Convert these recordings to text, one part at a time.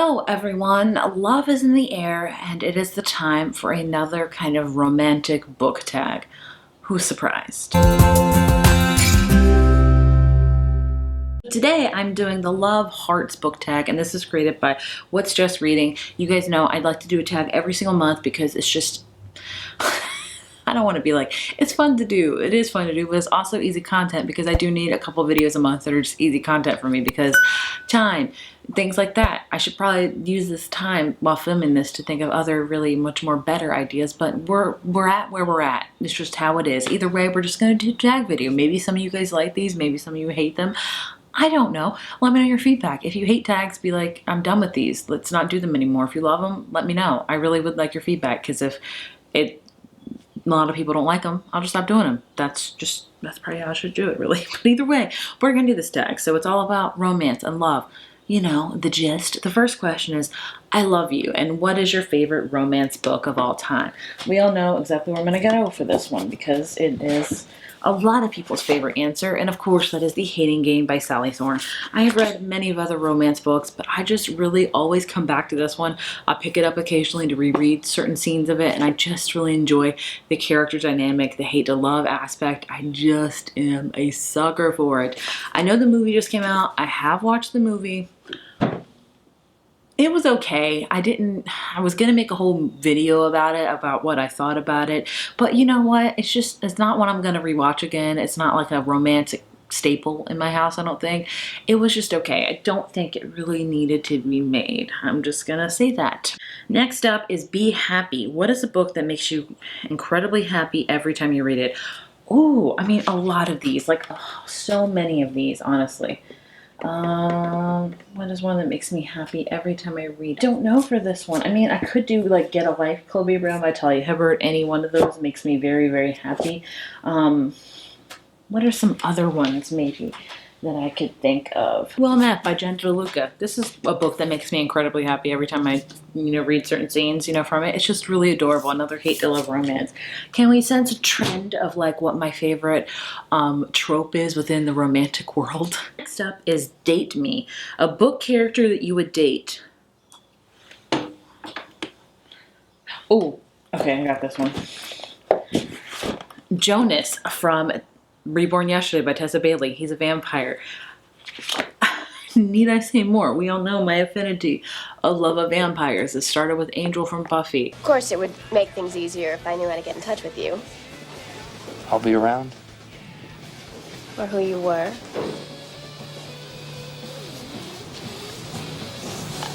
Hello everyone, love is in the air and it is the time for another kind of romantic book tag. Who's surprised? Today I'm doing the Love Hearts book tag, and this is created by What's Just Reading. You guys know I'd like to do a tag every single month because it's just I don't want to be like, it's fun to do. It is fun to do, but it's also easy content because I do need a couple videos a month that are just easy content for me because time, things like that. I should probably use this time while filming this to think of other really much more better ideas, but we're at where we're at. It's just how it is. Either way, we're just going to do a tag video. Maybe some of you guys like these, maybe some of you hate them. I don't know. Let me know your feedback. If you hate tags, be like, I'm done with these. Let's not do them anymore. If you love them, let me know. I really would like your feedback because if a lot of people don't like them, I'll just stop doing them. That's probably how I should do it, really. But either way, we're gonna do this tag. So it's all about romance and love. You know, the gist. The first question is, I love you, and what is your favorite romance book of all time? We all know exactly where I'm gonna go for this one because it is a lot of people's favorite answer, and of course that is The Hating Game by Sally Thorne. I have read many of other romance books, but I just really always come back to this one. I pick it up occasionally to reread certain scenes of it, and I just really enjoy the character dynamic, the hate to love aspect. I just am a sucker for it. I know the movie just came out. I have watched the movie. It was okay. I was gonna make a whole video about it, about what I thought about it, but you know what? It's not one I'm gonna rewatch again. It's not like a romantic staple in my house, I don't think. It was just okay. I don't think it really needed to be made. I'm just gonna say that. Next up is Be Happy. What is a book that makes you incredibly happy every time you read it? Oh, I mean, a lot of these, like so many of these, honestly. What is one that makes me happy every time I read? Don't know for this one. I mean, I could do like Get a Life, Chloe Brown by Talia Hibbert. Any one of those makes me very, very happy. What are some other ones maybe that I could think of? Well Met by Jen DeLuca. This is a book that makes me incredibly happy every time I, read certain scenes, from it. It's just really adorable. Another hate to love romance. Can we sense a trend of like what my favorite trope is within the romantic world? Next up is Date Me, a book character that you would date. Oh, okay, I got this one. Jonas from Reborn Yesterday by Tessa Bailey. He's a vampire. Need I say more? We all know my affinity of love of vampires. It started with Angel from Buffy. Of course, it would make things easier if I knew how to get in touch with you. I'll be around. Or who you were.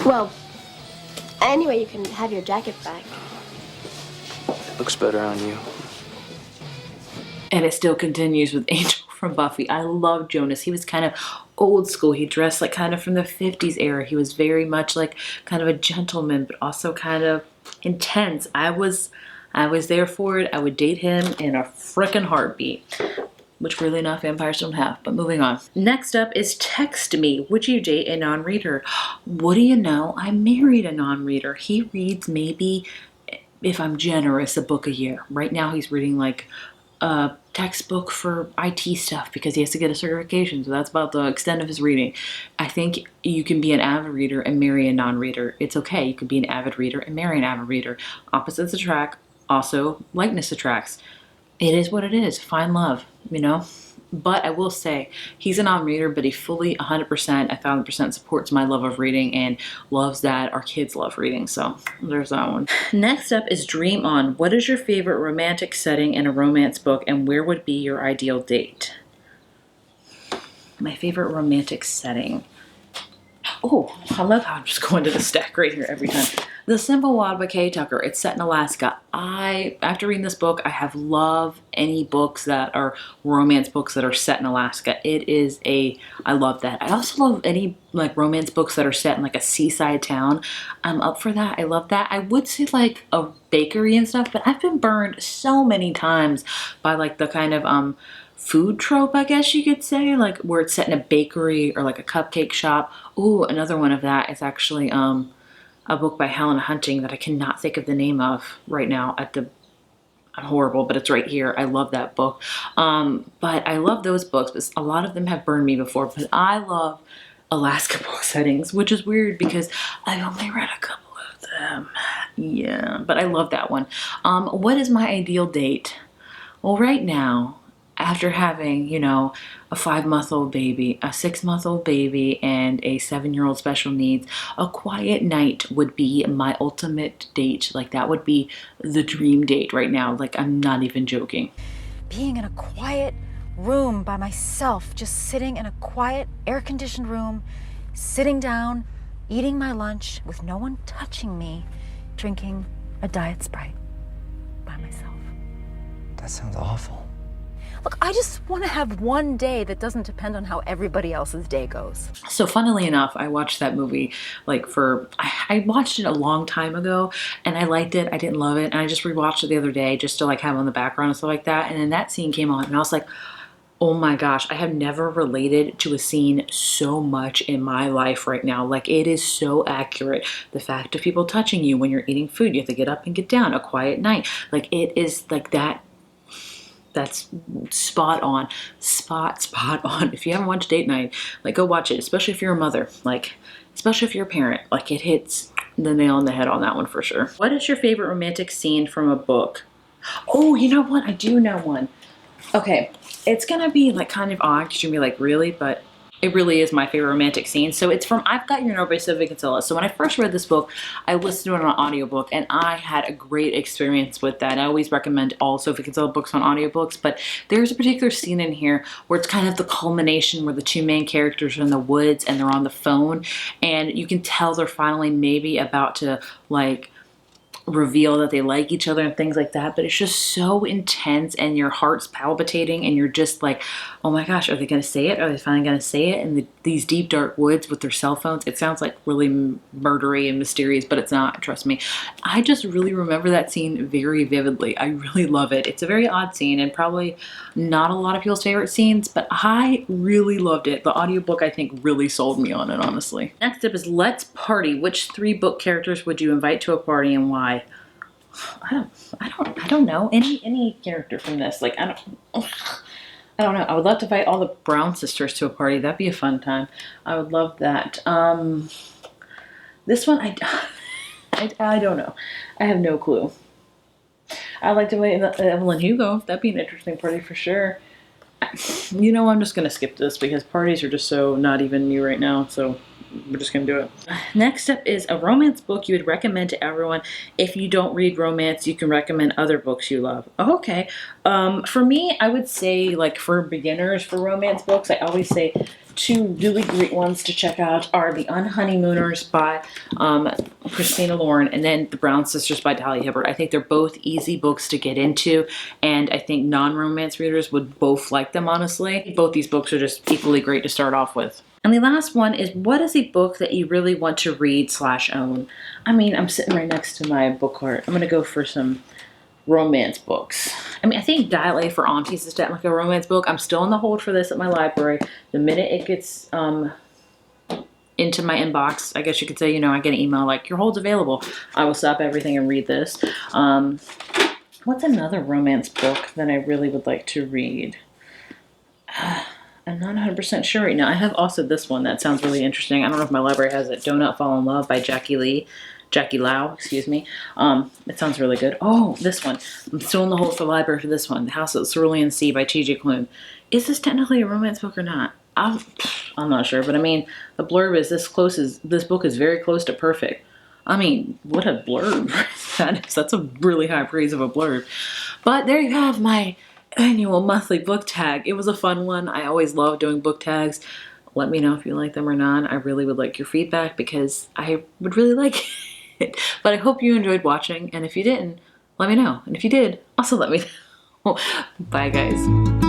Well, anyway, you can have your jacket back. It looks better on you. And it still continues with Angel from Buffy. I love Jonas. He was kind of old school. He dressed like kind of from the 50s era. He was very much like kind of a gentleman, but also kind of intense. I was there for it. I would date him in a frickin' heartbeat, which really enough vampires don't have, but moving on. Next up is Text Me. Would you date a non-reader? What do you know? I married a non-reader. He reads maybe, if I'm generous, a book a year. Right now he's reading like a textbook for IT stuff because he has to get a certification. So that's about the extent of his reading. I think you can be an avid reader and marry a non-reader. It's okay. You could be an avid reader and marry an avid reader. Opposites attract. Also, likeness attracts. It is what it is. Find love, But I will say, he's a non-reader, but he fully 100%, 1,000% supports my love of reading and loves that our kids love reading. So there's that one. Next up is Dream On. What is your favorite romantic setting in a romance book, and where would be your ideal date? My favorite romantic setting. Oh, I love how I'm just going to the stack right here every time. The Simple Wild by Kay Tucker. It's set in Alaska. After reading this book, I have loved any books that are romance books that are set in Alaska. I love that. I also love any like romance books that are set in like a seaside town. I'm up for that. I love that. I would say like a bakery and stuff, but I've been burned so many times by like the kind of food trope, I guess you could say, like where it's set in a bakery or like a cupcake shop. Ooh, another one of that is actually a book by Helen Hunting that I cannot think of the name of right now I'm horrible, but it's right here. I love that book. But I love those books, but a lot of them have burned me before. But I love Alaska book settings, which is weird because I've only read a couple of them. Yeah, but I love that one. What is my ideal date? Well, right now, after having, you know, a 5-month-old baby, a 6-month-old baby, and a 7-year-old special needs, a quiet night would be my ultimate date. Like, that would be the dream date right now. Like, I'm not even joking. Being in a quiet room by myself, just sitting in a quiet, air-conditioned room, sitting down, eating my lunch with no one touching me, drinking a Diet Sprite by myself. That sounds awful. Look, I just want to have one day that doesn't depend on how everybody else's day goes. So funnily enough, I watched that movie I watched it a long time ago and I liked it. I didn't love it. And I just rewatched it the other day just to like have on the background and stuff like that. And then that scene came on and I was like, oh my gosh, I have never related to a scene so much in my life right now. Like, it is so accurate. The fact of people touching you when you're eating food, you have to get up and get down, a quiet night. Like, it is like that. That's spot on. Spot on. If you haven't watched Date Night, like, go watch it, especially if you're a mother, like, especially if you're a parent. Like, it hits the nail on the head on that one for sure. What is your favorite romantic scene from a book? Oh, you know what? I do know one. Okay, it's gonna be like kind of odd because you're gonna be like, really? But it really is my favorite romantic scene. So it's from I've Got Your Number by Sylvia Kinsella. So when I first read this book, I listened to it on an audiobook and I had a great experience with that. I always recommend all Sylvia Kinsella books on audiobooks, but there's a particular scene in here where it's kind of the culmination where the two main characters are in the woods and they're on the phone and you can tell they're finally maybe about to like reveal that they like each other and things like that, but it's just so intense and your heart's palpitating and you're just like, oh my gosh, are they going to say it? Are they finally going to say it? In these deep dark woods with their cell phones. It sounds like really murdery and mysterious, but it's not, trust me. I just really remember that scene very vividly. I really love it. It's a very odd scene and probably not a lot of people's favorite scenes, but I really loved it. The audiobook I think really sold me on it, honestly. Next up is Let's Party. Which 3 book characters would you invite to a party and why? I don't know any character from this. Like, I don't know. I would love to invite all the Brown sisters to a party. That'd be a fun time. I would love that. This one, I don't know. I have no clue. I'd like to invite Evelyn Hugo. That'd be an interesting party for sure. You know, I'm just going to skip this because parties are just so not even me right now. So we're just going to do it. Next up is a romance book you would recommend to everyone. If you don't read romance, you can recommend other books you love. Okay. For me, I would say, like, for beginners for romance books, I always say 2 really great ones to check out are The Unhoneymooners by Christina Lauren and then The Brown Sisters by Talia Hibbert. I think they're both easy books to get into and I think non-romance readers would both like them, honestly. Both these books are just equally great to start off with. And the last one is, what is a book that you really want to read/own? I mean, I'm sitting right next to my book cart. I'm going to go for some romance books. I mean, I think Dial A for Aunties is definitely a romance book. I'm still on the hold for this at my library. The minute it gets into my inbox, I guess you could say, you know, I get an email like, your hold's available. I will stop everything and read this. What's another romance book that I really would like to read? I'm not 100% sure right now. I have also this one that sounds really interesting. I don't know if my library has it. Do Not Fall in Love by Jackie Lau, excuse me. It sounds really good. Oh, this one. I'm still in the hole for the library for this one. The House at the Cerulean Sea by T.J. Klune. Is this technically a romance book or not? I'm not sure, but I mean, the blurb is this book is very close to perfect. I mean, what a blurb that is. That's a really high praise of a blurb. But there you have my annual monthly book tag. It was a fun one. I always love doing book tags. Let me know if you like them or not. I really would like your feedback because I would really like it. But I hope you enjoyed watching. And if you didn't, let me know. And if you did, also let me know. Bye, guys.